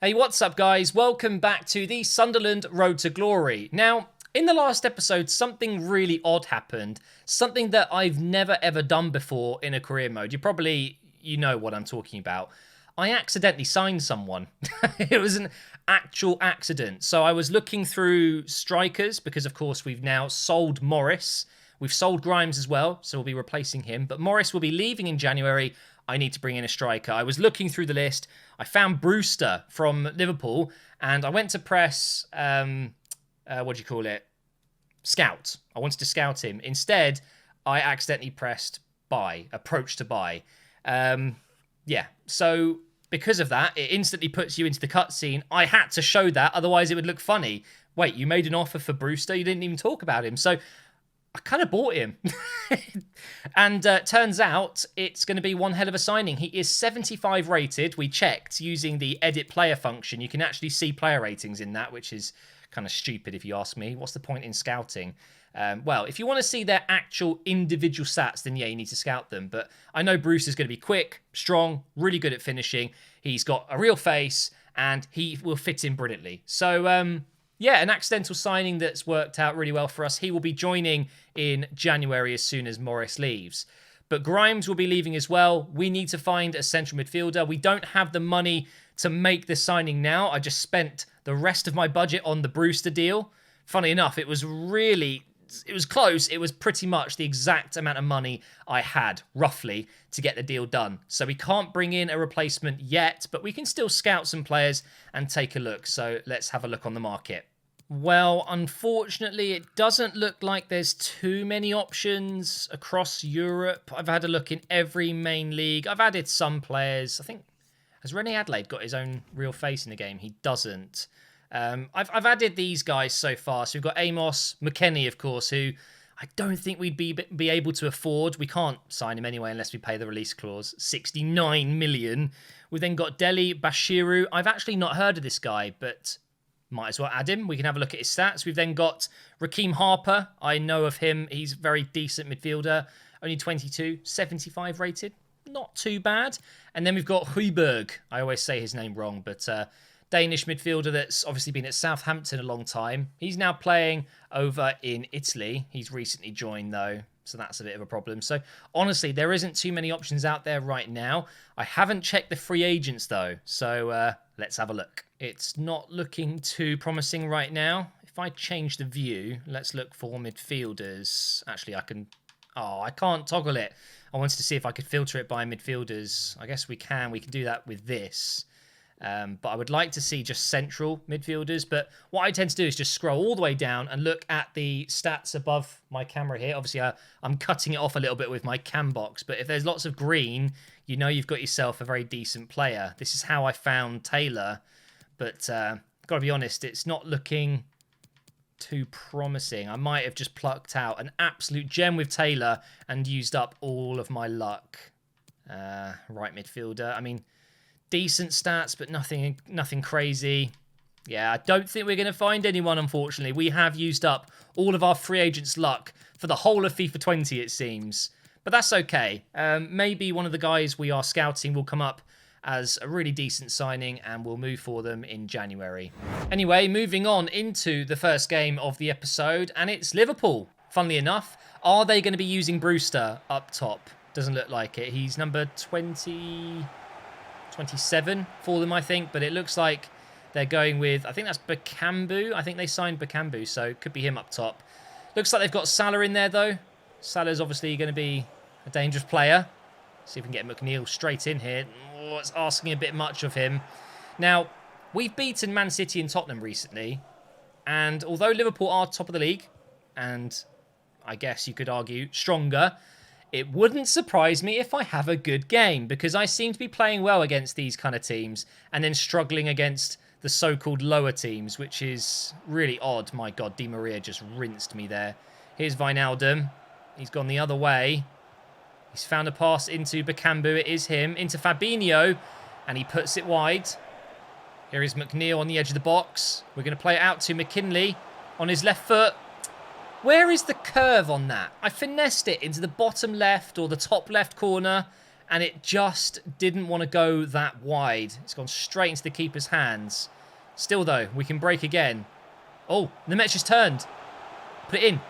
Hey, what's up, guys? Welcome back to the Sunderland Road to Glory. Now, in the last episode, something really odd happened. Something that I've never ever done before in a career mode. You know what I'm talking about. I accidentally signed someone. It was an actual accident. So I was looking through strikers because, of course, we've now sold Morris. We've sold Grimes as well, so we'll be replacing him. But Morris will be leaving in January. I need to bring in a striker. I was looking through the list. I found Brewster from Liverpool, and I went to press, scout. I wanted to scout him. Instead, I accidentally pressed buy, approach to buy. So because of that, it instantly puts you into the cutscene. I had to show that, otherwise it would look funny. Wait, you made an offer for Brewster? You didn't even talk about him. So I kind of bought him. And turns out it's going to be one hell of a signing. He is 75 rated. We checked using the edit player function. You can actually see player ratings in that, which is kind of stupid if you ask me. What's the point in scouting? Well, if you want to see their actual individual stats, then yeah, you need to scout them. But I know Bruce is going to be quick, strong, really good at finishing. He's got a real face, and he will fit in brilliantly. So, an accidental signing that's worked out really well for us. He will be joining in January as soon as Morris leaves. But Grimes will be leaving as well. We need to find a central midfielder. We don't have the money to make the signing now. I just spent the rest of my budget on the Brewster deal. Funny enough, it was close. It was pretty much the exact amount of money I had, roughly, to get the deal done. So we can't bring in a replacement yet, but we can still scout some players and take a look. So let's have a look on the market. Well, unfortunately, it doesn't look like there's too many options across Europe. I've had a look in every main league. I've added some players. I think, has Rene Adelaide got his own real face in the game? He doesn't. I've added these guys so far. So we've got Amos, McKennie, of course, who I don't think we'd be able to afford. We can't sign him anyway unless we pay the release clause. 69 million. We've then got Deli Bashiru. I've actually not heard of this guy, but might as well add him. We can have a look at his stats. We've then got Raheem Harper. I know of him. He's a very decent midfielder. Only 22, 75 rated. Not too bad. And then we've got Højbjerg. I always say his name wrong, but Danish midfielder that's obviously been at Southampton a long time. He's now playing over in Italy. He's recently joined, though, so that's a bit of a problem. So, honestly, there isn't too many options out there right now. I haven't checked the free agents, though, so let's have a look. It's not looking too promising right now. If I change the view, let's look for midfielders. Actually, I can't toggle it. I wanted to see if I could filter it by midfielders. I guess we can. We can do that with this. But I would like to see just central midfielders. But what I tend to do is just scroll all the way down and look at the stats above my camera here. Obviously, I'm cutting it off a little bit with my cam box. But if there's lots of green, you know you've got yourself a very decent player. This is how I found Taylor. But got to be honest, it's not looking too promising. I might have just plucked out an absolute gem with Taylor and used up all of my luck. Right midfielder. I mean, decent stats, but nothing crazy. Yeah, I don't think we're going to find anyone, unfortunately. We have used up all of our free agents' luck for the whole of FIFA 20, it seems. But that's okay. Maybe one of the guys we are scouting will come up as a really decent signing and we'll move for them in January. Anyway, moving on into the first game of the episode, and it's Liverpool, funnily enough. Are they going to be using Brewster up top? Doesn't look like it. He's number 27 for them, I think, but it looks like they're going with, I think that's Bakambu. I think they signed Bakambu, so it could be him up top. Looks like they've got Salah in there, though. Salah's obviously going to be a dangerous player. See if we can get McNeil straight in here. Oh, it's asking a bit much of him. Now, we've beaten Man City and Tottenham recently, and although Liverpool are top of the league, and I guess you could argue stronger, it wouldn't surprise me if I have a good game, because I seem to be playing well against these kind of teams and then struggling against the so-called lower teams, which is really odd. My God, Di Maria just rinsed me there. Here's Wijnaldum. He's gone the other way. He's found a pass into Bakambu. It is him. Into Fabinho. And he puts it wide. Here is McNeil on the edge of the box. We're going to play it out to McKinley on his left foot. Where is the curve on that? I finessed it into the bottom left or the top left corner, and it just didn't want to go that wide. It's gone straight into the keeper's hands. Still, though, we can break again. Oh, the match has turned. Put it in.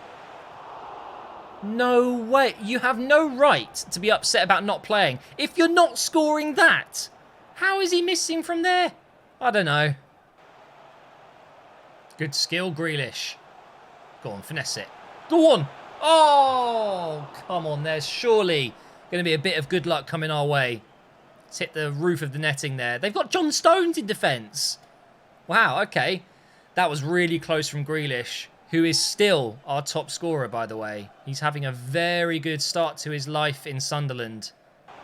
No way. You have no right to be upset about not playing if you're not scoring that. How is he missing from there? I don't know. Good skill, Grealish. Go on, finesse it. Go on. Oh, come on. There's surely going to be a bit of good luck coming our way. Let's hit the roof of the netting there. They've got John Stones in defence. Wow, okay. That was really close from Grealish, who is still our top scorer, by the way. He's having a very good start to his life in Sunderland.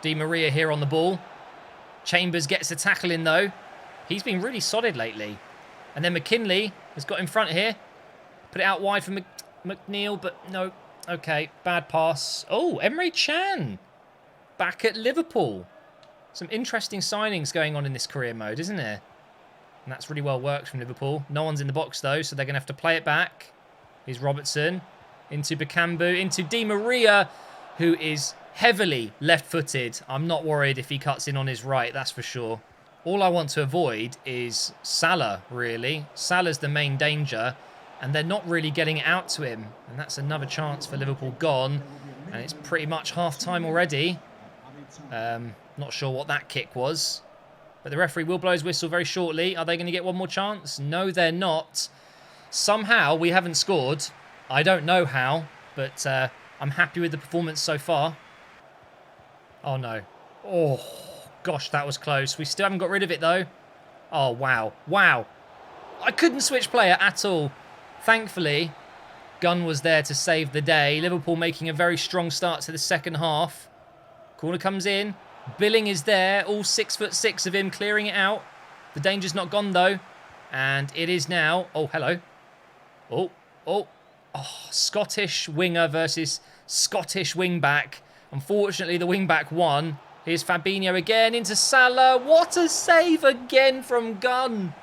Di Maria here on the ball. Chambers gets the tackle in, though. He's been really solid lately. And then McKinley has got in front here. Put it out wide for McNeil, but no. Okay, bad pass. Oh, Emre Can. Back at Liverpool. Some interesting signings going on in this career mode, isn't there? And that's really well worked from Liverpool. No one's in the box, though, so they're going to have to play it back. Here's Robertson. Into Bakambu. Into Di Maria, who is heavily left-footed. I'm not worried if he cuts in on his right, that's for sure. All I want to avoid is Salah, really. Salah's the main danger, and they're not really getting it out to him. And that's another chance for Liverpool gone. And it's pretty much half-time already. Not sure what that kick was. But the referee will blow his whistle very shortly. Are they going to get one more chance? No, they're not. Somehow we haven't scored. I don't know how, but I'm happy with the performance so far. Oh, no. Oh, gosh, that was close. We still haven't got rid of it, though. Oh, wow. Wow. I couldn't switch player at all. Thankfully, Gunn was there to save the day. Liverpool making a very strong start to the second half. Corner comes in. Billing is there, all 6'6" of him clearing it out. The danger's not gone, though. And it is now... Oh, hello. Oh, Scottish winger versus Scottish wing-back. Unfortunately, the wing-back won. Here's Fabinho again into Salah. What a save again from Gunn.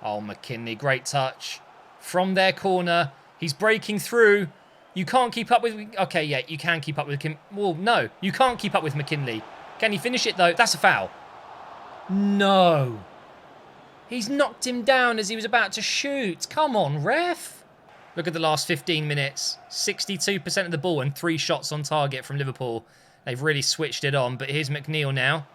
Oh, McKinley, great touch. From their corner, he's breaking through. You can't keep up with... Okay, yeah, you can keep up with him. Well, no, you can't keep up with McKinley. Can he finish it, though? That's a foul. No. He's knocked him down as he was about to shoot. Come on, ref. Look at the last 15 minutes. 62% of the ball and 3 shots on target from Liverpool. They've really switched it on, but here's McNeil now.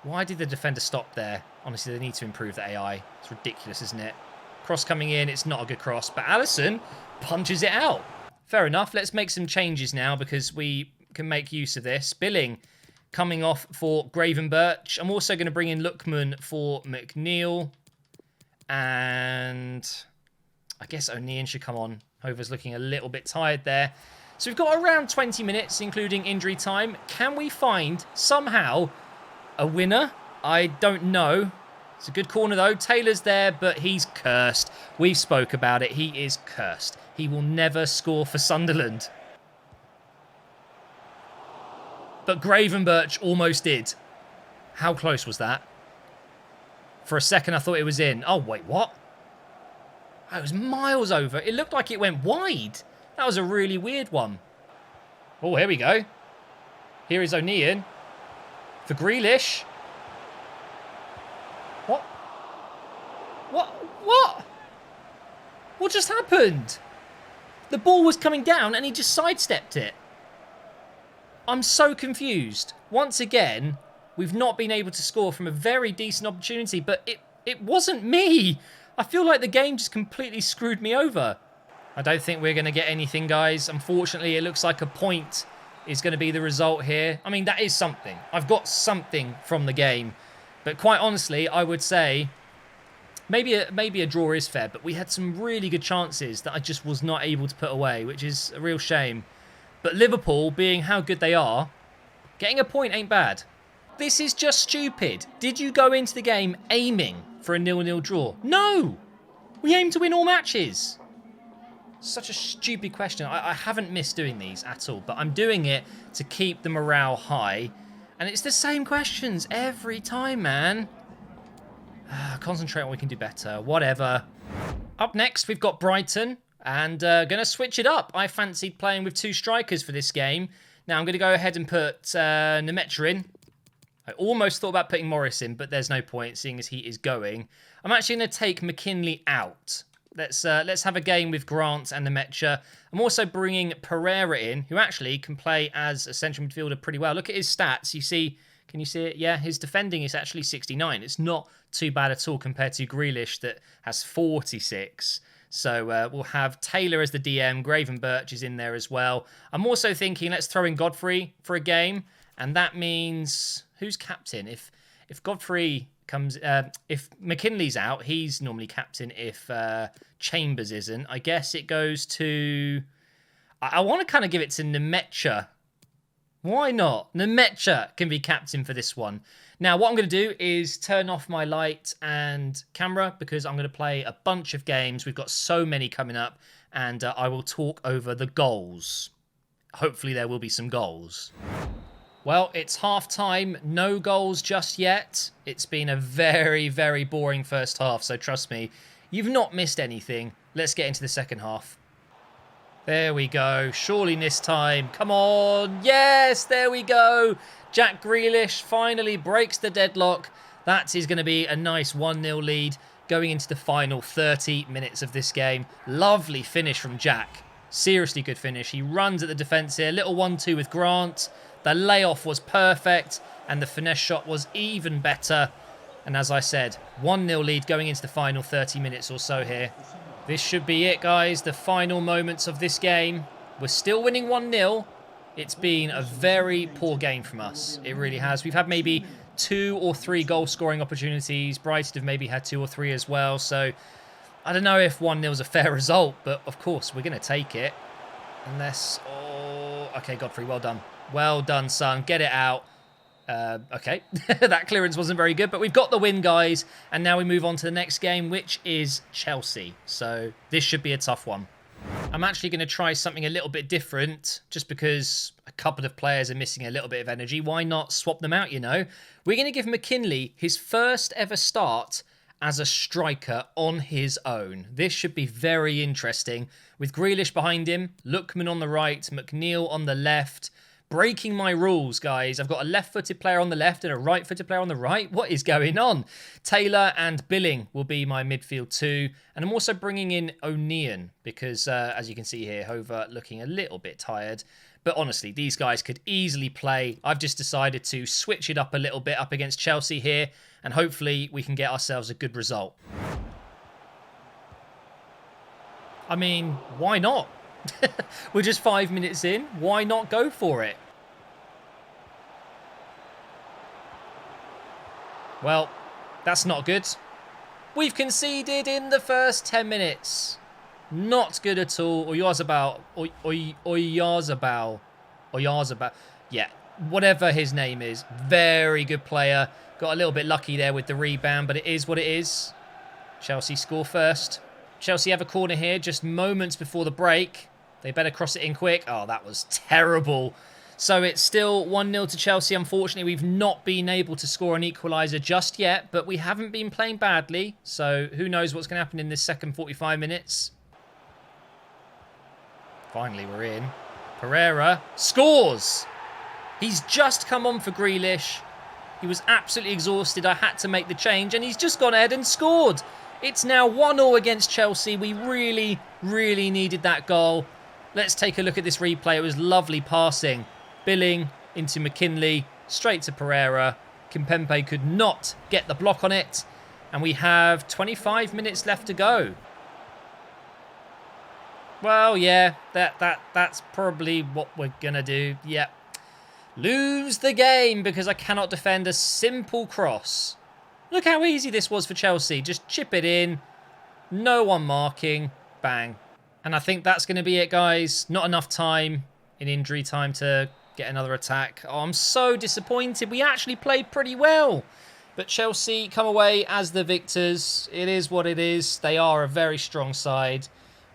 Why did the defender stop there? Honestly, they need to improve the AI. It's ridiculous, isn't it? Cross coming in, it's not a good cross, but Alisson punches it out. Fair enough. Let's make some changes now because we can make use of this. Billing coming off for Gravenberch. I'm also going to bring in Lookman for McNeil. And I guess O'Neill should come on. Hover's looking a little bit tired there. So we've got around 20 minutes, including injury time. Can we find somehow a winner? I don't know. It's a good corner, though. Taylor's there, but he's cursed. We've spoke about it. He is cursed. He will never score for Sunderland. But Gravenberch almost did. How close was that? For a second, I thought it was in. Oh, wait, what? Oh, it was miles over. It looked like it went wide. That was a really weird one. Oh, here we go. Here is O'Neill. For Grealish. What? What just happened? The ball was coming down and he just sidestepped it. I'm so confused. Once again, we've not been able to score from a very decent opportunity, but it wasn't me. I feel like the game just completely screwed me over. I don't think we're going to get anything, guys. Unfortunately, it looks like a point is going to be the result here. I mean, that is something. I've got something from the game. But quite honestly, I would say maybe a draw is fair, but we had some really good chances that I just was not able to put away, which is a real shame. But Liverpool, being how good they are, getting a point ain't bad. This is just stupid. Did you go into the game aiming for a 0-0 draw? No! We aim to win all matches. Such a stupid question. I haven't missed doing these at all, but I'm doing it to keep the morale high. And it's the same questions every time, man. Concentrate on what we can do better. Whatever. Up next, we've got Brighton. And going to switch it up. I fancied playing with 2 strikers for this game. Now, I'm going to go ahead and put Nemecha in. I almost thought about putting Morris in, but there's no point, seeing as he is going. I'm actually going to take McKinley out. Let's have a game with Grant and Nemecha. I'm also bringing Pereira in, who actually can play as a central midfielder pretty well. Look at his stats. You see, can you see it? Yeah, his defending is actually 69. It's not too bad at all compared to Grealish that has 46. So we'll have Taylor as the DM. Gravenberch is in there as well. I'm also thinking let's throw in Godfrey for a game. And that means who's captain? If Godfrey comes, if McKinley's out, he's normally captain. If Chambers isn't, I guess it goes to. I want to kind of give it to Nemecha. Why not? Nemecha can be captain for this one. Now, what I'm going to do is turn off my light and camera because I'm going to play a bunch of games. We've got so many coming up, and I will talk over the goals. Hopefully, there will be some goals. Well, it's half-time. No goals just yet. It's been a very, very boring first half, so trust me, you've not missed anything. Let's get into the second half. There we go. Surely this time. Come on. Yes, there we go. Jack Grealish finally breaks the deadlock. That is going to be a nice 1-0 lead going into the final 30 minutes of this game. Lovely finish from Jack. Seriously good finish. He runs at the defence here. Little 1-2 with Grant. The layoff was perfect and the finesse shot was even better. And as I said, 1-0 lead going into the final 30 minutes or so here. This should be it, guys. The final moments of this game. We're still winning 1-0. It's been a very poor game from us. It really has. We've had maybe 2 or 3 goal-scoring opportunities. Brighton have maybe had 2 or 3 as well. So I don't know if 1-0 is a fair result, but of course we're going to take it. Unless... Oh, okay, Godfrey, well done. Well done, son. Get it out. Okay, that clearance wasn't very good, but we've got the win, guys. And now we move on to the next game, which is Chelsea. So this should be a tough one. I'm actually going to try something a little bit different, just because a couple of players are missing a little bit of energy. Why not swap them out, you know? We're going to give McKinley his first ever start as a striker on his own. This should be very interesting. With Grealish behind him, Lookman on the right, McNeil on the left. Breaking my rules, guys. I've got a left-footed player on the left and a right-footed player on the right. What is going on? Taylor and Billing will be my midfield too. And I'm also bringing in O'Neill because, as you can see here, Hover looking a little bit tired. But honestly, these guys could easily play. I've just decided to switch it up a little bit up against Chelsea here. And hopefully we can get ourselves a good result. I mean, why not? We're just 5 minutes in. Why not go for it? Well, that's not good. We've conceded in the first 10 minutes. Not good at all. Oyarzabal. Yeah, whatever his name is. Very good player. Got a little bit lucky there with the rebound, but it is what it is. Chelsea score first. Chelsea have a corner here just moments before the break. They better cross it in quick. Oh, that was terrible. So it's still 1-0 to Chelsea. Unfortunately, we've not been able to score an equaliser just yet, but we haven't been playing badly. So who knows what's going to happen in this second 45 minutes. Finally, we're in. Pereira scores. He's just come on for Grealish. He was absolutely exhausted. I had to make the change, and he's just gone ahead and scored. It's now 1-0 against Chelsea. We really, really needed that goal. Let's take a look at this replay. It was lovely passing. Billing into McKinley, straight to Pereira. Kimpembe could not get the block on it. And we have 25 minutes left to go. Well, yeah, that's probably what we're going to do. Yep. Lose the game because I cannot defend a simple cross. Look how easy this was for Chelsea. Just chip it in. No one marking. Bang. And I think that's going to be it, guys. Not enough time in injury time to get another attack. Oh, I'm so disappointed. We actually played pretty well. But Chelsea come away as the victors. It is what it is. They are a very strong side.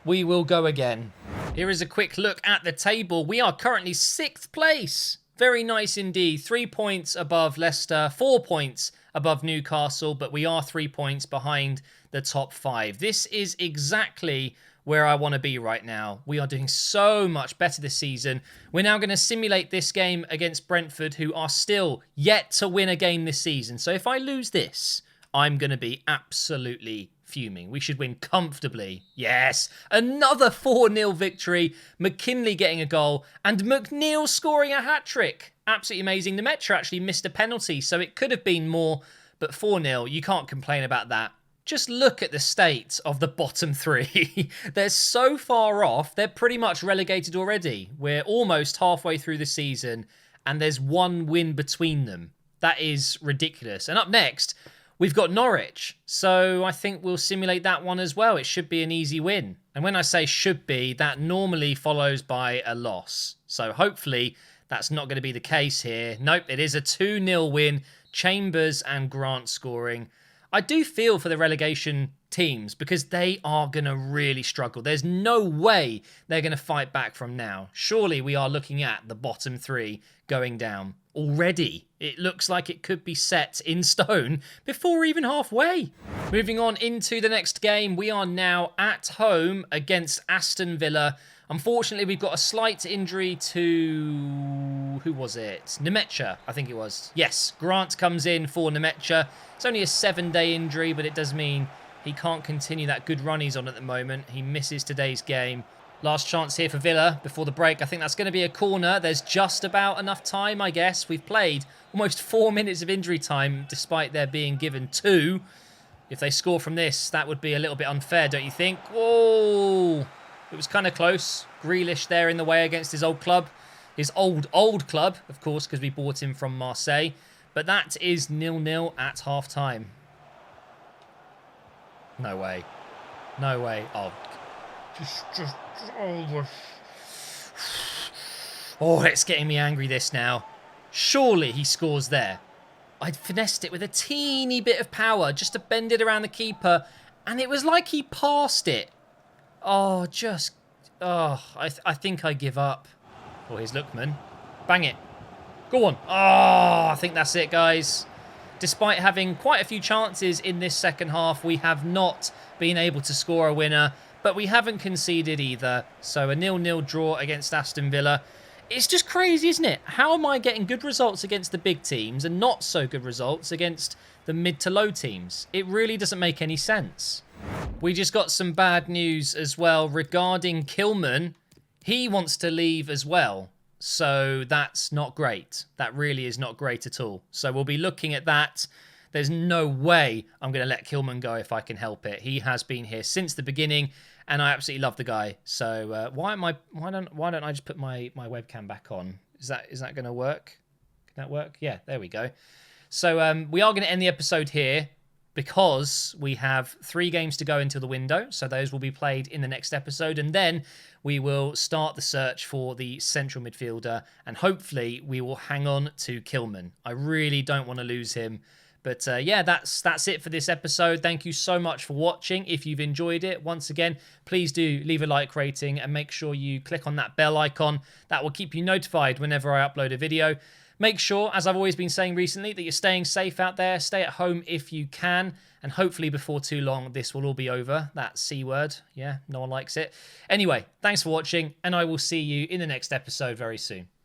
We will go again. Here is a quick look at the table. We are currently 6th place. Very nice indeed. 3 points above Leicester. 4 points above Newcastle. But we are 3 points behind the top 5. This is exactly where I want to be right now. We are doing so much better this season. We're now going to simulate this game against Brentford, who are still yet to win a game this season. So if I lose this, I'm going to be absolutely fuming. We should win comfortably. Yes, another 4-0 victory. McKinley getting a goal and McNeil scoring a hat-trick. Absolutely amazing. Nemecha actually missed a penalty, so it could have been more, but 4-0, you can't complain about that. Just look at the state of the bottom three. They're so far off, they're pretty much relegated already. We're almost halfway through the season, and there's one win between them. That is ridiculous. And up next, we've got Norwich, so I think we'll simulate that one as well. It should be an easy win. And when I say should be, that normally follows by a loss. So hopefully that's not going to be the case here. Nope, it is a 2-0 win. Chambers and Grant scoring. I do feel for the relegation teams because they are going to really struggle. There's no way they're going to fight back from now. Surely we are looking at the bottom three going down already. It looks like it could be set in stone before even halfway. Moving on into the next game, we are now at home against Aston Villa. Unfortunately, we've got a slight injury to... who was it? Nemecha, I think it was. Yes, Grant comes in for Nemecha. It's only a 7-day injury, but it does mean he can't continue that good run he's on at the moment. He misses today's game. Last chance here for Villa before the break. I think that's going to be a corner. There's just about enough time, I guess. We've played almost 4 minutes of injury time, despite there being given 2. If they score from this, that would be a little bit unfair, don't you think? Whoa! It was kind of close. Grealish there in the way against his old club. His old club, of course, because we bought him from Marseille. But that is 0-0 at half-time. No way. No way. Oh. Oh, it's getting me angry, this now. Surely he scores there. I'd finessed it with a teeny bit of power just to bend it around the keeper. And it was like he passed it. Oh, just... oh, I think I give up. Oh, here's Lookman. Bang it. Go on. Oh, I think that's it, guys. Despite having quite a few chances in this second half, we have not been able to score a winner, but we haven't conceded either. So a 0-0 draw against Aston Villa. It's just crazy, isn't it? How am I getting good results against the big teams and not so good results against the mid to low teams? It really doesn't make any sense. We just got some bad news as well regarding Kilman. He wants to leave as well. So that's not great. That really is not great at all. So we'll be looking at that. There's no way I'm going to let Kilman go if I can help it. He has been here since the beginning, and I absolutely love the guy. So why don't I just put my webcam back on? Is that going to work? Can that work? Yeah, there we go. So we are going to end the episode here, because we have 3 games to go into the window. So those will be played in the next episode. And then we will start the search for the central midfielder. And hopefully we will hang on to Kilman. I really don't want to lose him. But yeah, that's it for this episode. Thank you so much for watching. If you've enjoyed it, once again, please do leave a like rating and make sure you click on that bell icon. That will keep you notified whenever I upload a video. Make sure, as I've always been saying recently, that you're staying safe out there. Stay at home if you can. And hopefully before too long, this will all be over. That C word. Yeah, no one likes it. Anyway, thanks for watching. And I will see you in the next episode very soon.